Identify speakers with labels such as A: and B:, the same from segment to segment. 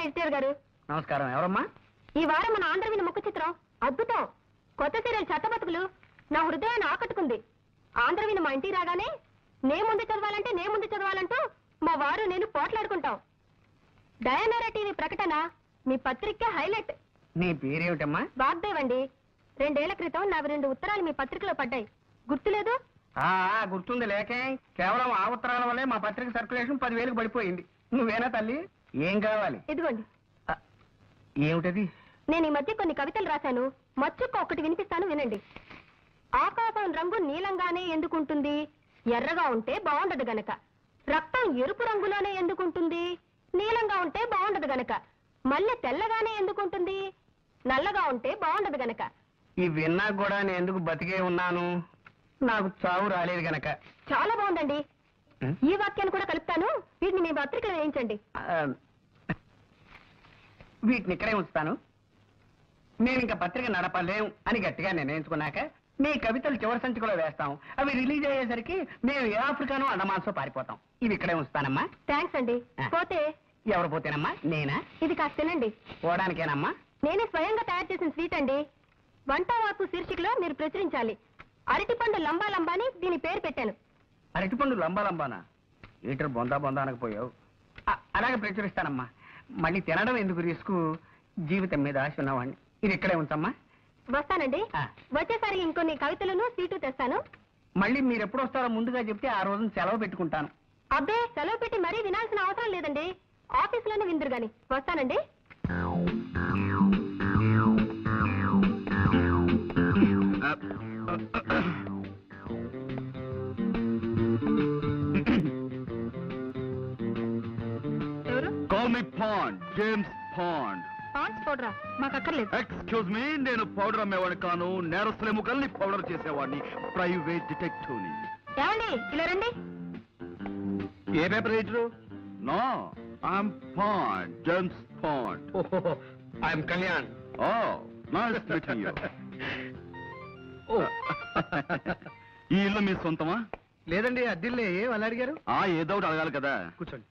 A: Editor గారు.
B: నమస్కారం. ఎవరమ్మా?
A: ఈ వారం మన ఆంధ్రవిని ముఖ చిత్రం అద్భుతం. కొత్త సీరియల్ చెత్తబతుకులు నా హృదయాన్ని ఆకట్టుకుంది. ఆంధ్రవిని మా ఇంటికి రాగానే నే ముందు చదవాలంటూ మా వారు నేను పోట్లాడుకుంటాం. డయానారా టీవీ ప్రకటన మీ పత్రిక హైలైట్.
B: నీ పేరేమిటమ్మా?
A: వాగ్దేవ్ అండి. 2 ఏళ్ల క్రితం నావి 2 ఉత్తరాలు మీ పత్రికలో పడ్డాయి, గుర్తులేదు?
B: గుర్తుంది. లేకే కేవలం ఆ ఉత్తరాల వల్లే మా పత్రిక సర్క్యులేషన్ 10,000కి పడిపోయింది. నువ్వేనా తల్లి? ఏం కావాలి?
A: ఇదిగోండి.
B: ఏమిటది?
A: నేను ఈ మధ్య కొన్ని కవితలు రాశాను. మచ్చుక్క ఒకటి వినిపిస్తాను, వినండి. ఆకాశం రంగు నీలంగానే ఎందుకుంటుంది? ఎర్రగా ఉంటే బాగుండదు గనక. రక్తం ఎరుపు రంగులోనే ఎందుకుంటుంది? నీలంగా ఉంటే బాగుండదు గనక. మల్లె తెల్లగానే ఎందుకుంటుంది? నల్లగా ఉంటే బాగుండదు గనక.
B: ఈ విన్నా కూడా నేను ఎందుకు బతికే ఉన్నాను? నాకు చావు రాలేదు గనక.
A: చాలా బాగుందండి. ఈ వాక్యాన్ని కూడా కలుపుతాను, వీటిని మీ పత్రికలో వేయించండి.
B: వీటిని ఇక్కడే ఉంచుతాను. మేము ఇంకా పత్రిక నడపలేం అని గట్టిగా నిర్ణయించుకున్నాక మీ కవితలు చివరి సంచికలో వేస్తాం. అవి రిలీజ్ అయ్యేసరికి మేము ఏ ఆఫ్రికానో అండమాన్సో పారిపోతాం. ఇవి ఇక్కడే ఉంచుతానమ్మా.
A: థ్యాంక్స్ అండి. పోతే
B: ఎవరు పోతేనమ్మా? నేనా?
A: ఇది కాస్త తినండి.
B: పోవడానికేనమ్మా?
A: నేనే స్వయంగా తయారు చేసిన స్వీట్ అండి. వంటవాకు శీర్షికలో మీరు ప్రచురించాలి. అరటిపండు లంబా లంబాని దీని పేరు పెట్టాను.
B: అరటిపండు లంబా లంబానా? ఈటర్ బొందా బొందా అనకపోయావు. అలాగే ప్రచురిస్తానమ్మా. మళ్ళీ తినడం ఎందుకు రిస్క్? జీవితం మీద ఆశ ఉన్నవాడిని. ఇది ఇక్కడే ఉంచమ్మా.
A: వస్తానండి. వచ్చేసరి ఇంకొన్ని కవితలను స్వీటు తెస్తాను.
B: మళ్ళీ మీరు ఎప్పుడు వస్తారో ముందుగా చెప్తే ఆ రోజున సెలవు పెట్టుకుంటాను.
A: అబ్బే, సెలవు పెట్టి మరీ వినాల్సిన అవసరం లేదండి. ఆఫీసులోనే విందురు గాని. వస్తానండి. ఎవరు?
C: James Pond.
A: పాండ్స్ పౌడరా? మాకు అక్కర్లేదు.
C: ఎక్స్క్యూజ్ మీ, నేను పౌడర్ అమ్మేవాడిని కాను. నేరస్తుల ఎముకల్ని పౌడర్ చేసేవాడిని. ప్రైవేట్ డిటెక్టివ్ ని.
A: ఏమండి, ఇలా రండి.
C: ఏ paper writer? No, I'm Pond, James Pond.
B: I'm Kalyan.
C: Oh, nice meeting you. ఈ ఇల్లు మీ సొంతమా?
B: లేదండి, అద్దిల్లే. అలా అడిగారు?
C: ఏదో ఒకటి అడగాలి కదా.
B: కూర్చోండి.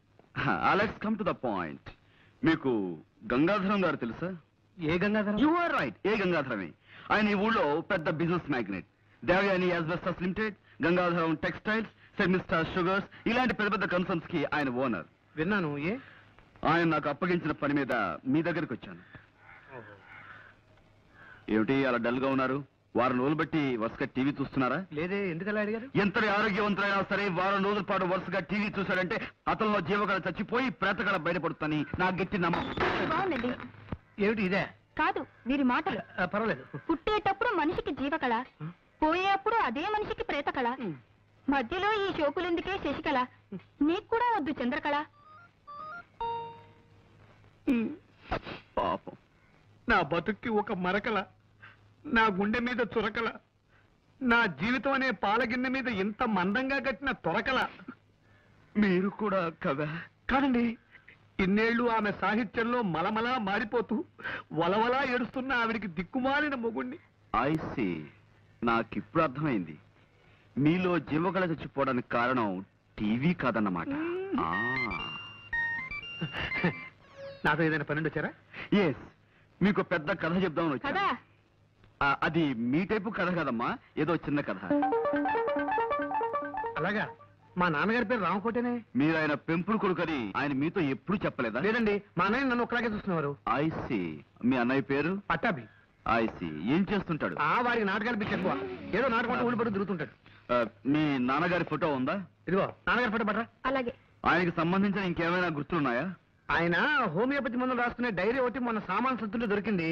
C: Let's come to the point. మీకు గంగాధరం గారు తెలుసా?
B: ఏ గంగాధరం?
C: యు ఆర్ రైట్, ఏ గంగాధరమే. ఆయన ఈ ఊళ్ళో పెద్ద business magnate. Devayani asbestos limited, Gangadharam textiles, సెమిస్టార్ షుగర్స్, ఇలాంటి పెద్ద పెద్ద కన్సర్న్స్ కి ఆయన ఓనర్.
B: విన్నాను. ఏ?
C: ఆయన నాకు అప్పగించిన పని మీద మీ దగ్గరికి వచ్చాను. ఏమిటి అలా డల్ గా ఉన్నారు? వారం రోజులు బట్టి వరుసగా టీవీ చూస్తున్నారా?
B: లేదే. ఎందుకలా అడిగారు?
C: ఎంతటి ఆరోగ్యవంతులైనా సరే వారం రోజుల పాటు వరుసగా టీవీ చూశాడంటే అతనిలో జీవకళ చచ్చిపోయి ప్రేతకళ బయటపడుతుందని నా గట్టి నమ్మకం.
A: బాగుందండి.
B: ఏమిటి ఇదే?
A: కాదు, వీరి మాటలు.
B: పర్వాలేదు.
A: పుట్టేటప్పుడు మనిషికి జీవకళ, పోయేప్పుడు అదే మనిషికి ప్రేతకళ, మధ్యలో ఈ షోకులెందుకే శశికళ. నీకు కూడా వద్దు చంద్రకళ.
C: పాపం,
B: నా బతుక్కి ఒక మరకల, నా గుండె మీద చురకల, నా జీవితం అనే పాలగిన్నె మీద ఇంత మందంగా కట్టిన తొరకల.
C: మీరు కూడా కదా?
B: కాదండి, ఇన్నేళ్లు ఆమె సాహిత్యంలో మలమలా మారిపోతూ వలవలా ఏడుస్తున్న ఆవిడికి దిక్కుమాలిన మొగుణ్ణి.
C: ఐసి, నాకిప్పుడు అర్థమైంది. మీలో జీవకళ చచ్చిపోవడానికి కారణం టీవీ కాదన్నమాట.
B: నాతో ఏదైనా పని వచ్చారా?
C: ఎస్, మీకు పెద్ద కథ చెప్దామని వచ్చా.
A: కదా
C: అది మీ టైపు కథ కదమ్మా, ఏదో చిన్న కథ.
B: అలాగా? మా నాన్నగారి పేరు రామకోటేనే.
C: మీరు ఆయన పెంపుడు కొడుకని ఆయన మీతో ఎప్పుడు చెప్పలేదా?
B: లేదండి, మా అన్నయ్య నన్ను ఒకలాగే చూస్తున్నారు.
C: ఐసి, మీ అన్నయ్య పేరు?
B: పట్టాభి.
C: ఐసి, ఏం చేస్తుంటాడు?
B: వారికి నాటకాలు పిచ్చి ఎక్కువ. ఏదో నాటకం ఊడిపడి తిరుగుతుంటాడు.
C: మీ నాన్నగారి ఫోటో ఉందా?
B: ఇదిగో నాన్నగారి ఫోటో పట్టరా.
A: అలాగే.
C: ఆయనకి సంబంధించిన ఇంకేమైనా గుర్తులున్నాయా?
B: ఆయన హోమియోపతి మందులు రాసుకునే డైరీ ఒకటి మొన్న సామాన్ సంతుల్లో దొరికింది.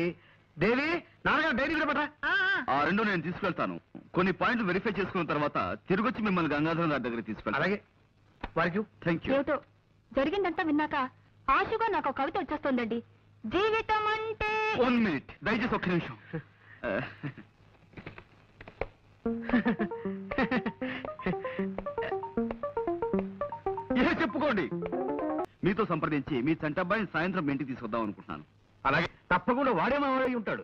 B: దేవి, నాన్నగారు డైరీ కూడా పట్టరా.
C: ఆ రెండు నేను తీసుకెళ్తాను. కొన్ని పాయింట్లు వెరిఫై చేసుకున్న తర్వాత తిరిగొచ్చి మిమ్మల్ని గంగాధరం గారి దగ్గర తీసుకెళ్తాను.
B: అలాగే. వారికి
C: థ్యాంక్ యూ.
A: ఏమిటో జరిగిందంతా విన్నాక ఆశగా నాకు కవిత వచ్చేస్తోందండి. జీవితం అంటే
C: 1 మినిట్, దయచేసి ఒక్క నిమిషం. చెప్పుకోండి. మీతో సంప్రదించి మీ చంటబ్బాయిని సాయంత్రం ఇంటికి తీసుకొద్దాం అనుకుంటున్నాను.
B: అలాగే, తప్పకుండా వాడే మా వాడై ఉంటాడు.